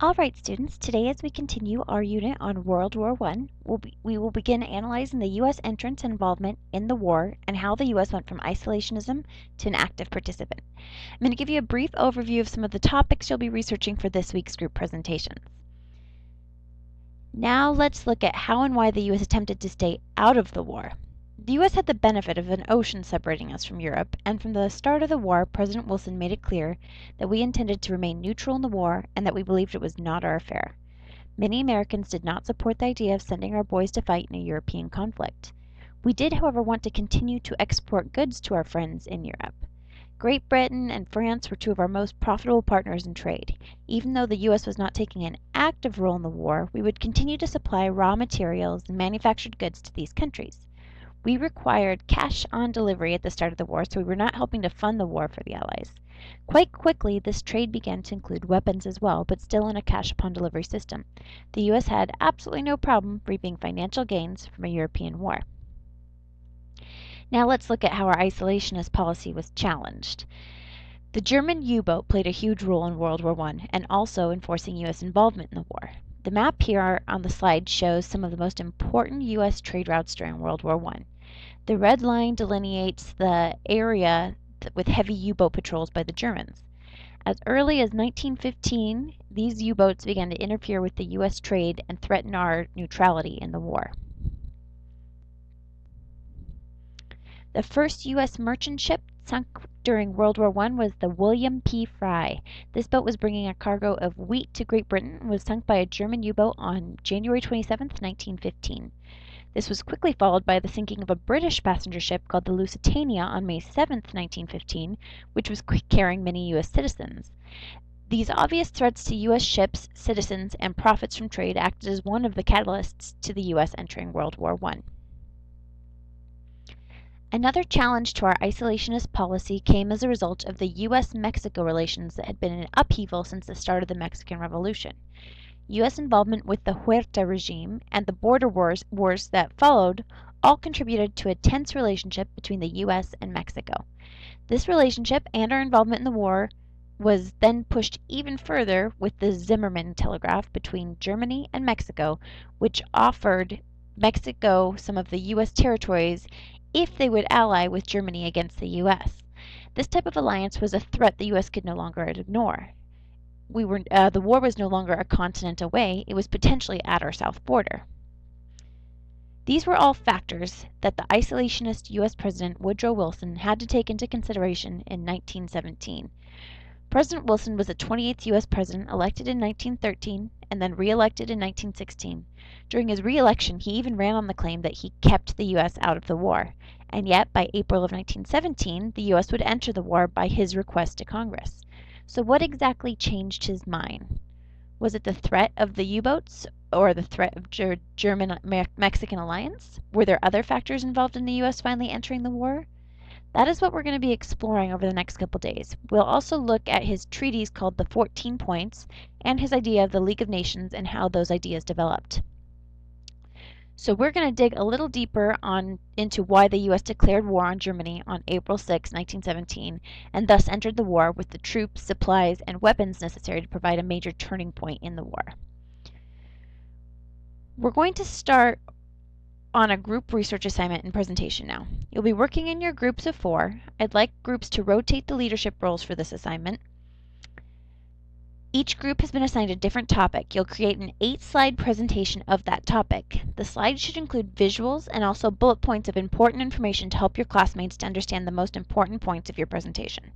Alright students, today as we continue our unit on World War I, we will begin analyzing the U.S. entrance and involvement in the war and how the U.S. went from isolationism to an active participant. I'm going to give you a brief overview of some of the topics you'll be researching for this week's group presentations. Now let's look at how and why the U.S. attempted to stay out of the war. The U.S. had the benefit of an ocean separating us from Europe, and from the start of the war, President Wilson made it clear that we intended to remain neutral in the war and that we believed it was not our affair. Many Americans did not support the idea of sending our boys to fight in a European conflict. We did, however, want to continue to export goods to our friends in Europe. Great Britain and France were two of our most profitable partners in trade. Even though the U.S. was not taking an active role in the war, we would continue to supply raw materials and manufactured goods to these countries. We required cash on delivery at the start of the war, so we were not helping to fund the war for the Allies. Quite quickly, this trade began to include weapons as well, but still in a cash upon delivery system. The U.S. had absolutely no problem reaping financial gains from a European war. Now let's look at how our isolationist policy was challenged. The German U-boat played a huge role in World War I and also in forcing U.S. involvement in the war. The map here on the slide shows some of the most important U.S. trade routes during World War I. The red line delineates the area with heavy U-boat patrols by the Germans. As early as 1915, these U-boats began to interfere with the U.S. trade and threaten our neutrality in the war. The first U.S. merchant ship sunk during World War I was the William P. Fry. This boat was bringing a cargo of wheat to Great Britain and was sunk by a German U-boat on January 27, 1915. This was quickly followed by the sinking of a British passenger ship called the Lusitania on May 7, 1915, which was carrying many U.S. citizens. These obvious threats to U.S. ships, citizens, and profits from trade acted as one of the catalysts to the U.S. entering World War I. Another challenge to our isolationist policy came as a result of the U.S.-Mexico relations that had been in upheaval since the start of the Mexican Revolution. U.S. involvement with the Huerta regime and the border wars that followed all contributed to a tense relationship between the U.S. and Mexico. This relationship and our involvement in the war was then pushed even further with the Zimmermann Telegraph between Germany and Mexico, which offered Mexico some of the U.S. territories if they would ally with Germany against the U.S. This type of alliance was a threat the U.S. could no longer ignore. The war was no longer a continent away, it was potentially at our south border. These were all factors that the isolationist U.S. President Woodrow Wilson had to take into consideration in 1917. President Wilson was the 28th U.S. President elected in 1913 and then re-elected in 1916. During his re-election, he even ran on the claim that he kept the U.S. out of the war. And yet, by April of 1917, the U.S. would enter the war by his request to Congress. So what exactly changed his mind? Was it the threat of the U-boats or the threat of German-Mexican alliance? Were there other factors involved in the U.S. finally entering the war? That is what we're going to be exploring over the next couple days. We'll also look at his treatise called the 14 Points and his idea of the League of Nations and how those ideas developed. So we're going to dig a little deeper into why the U.S. declared war on Germany on April 6, 1917, and thus entered the war with the troops, supplies, and weapons necessary to provide a major turning point in the war. We're going to start on a group research assignment and presentation now. You'll be working in your groups of 4. I'd like groups to rotate the leadership roles for this assignment. Each group has been assigned a different topic. You'll create an 8-slide presentation of that topic. The slides should include visuals and also bullet points of important information to help your classmates to understand the most important points of your presentation.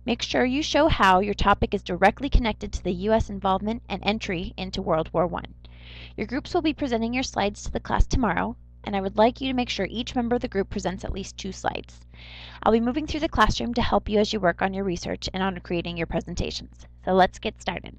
Make sure you show how your topic is directly connected to the U.S. involvement and entry into World War I. Your groups will be presenting your slides to the class tomorrow, and I would like you to make sure each member of the group presents at least 2 slides. I'll be moving through the classroom to help you as you work on your research and on creating your presentations. So let's get started.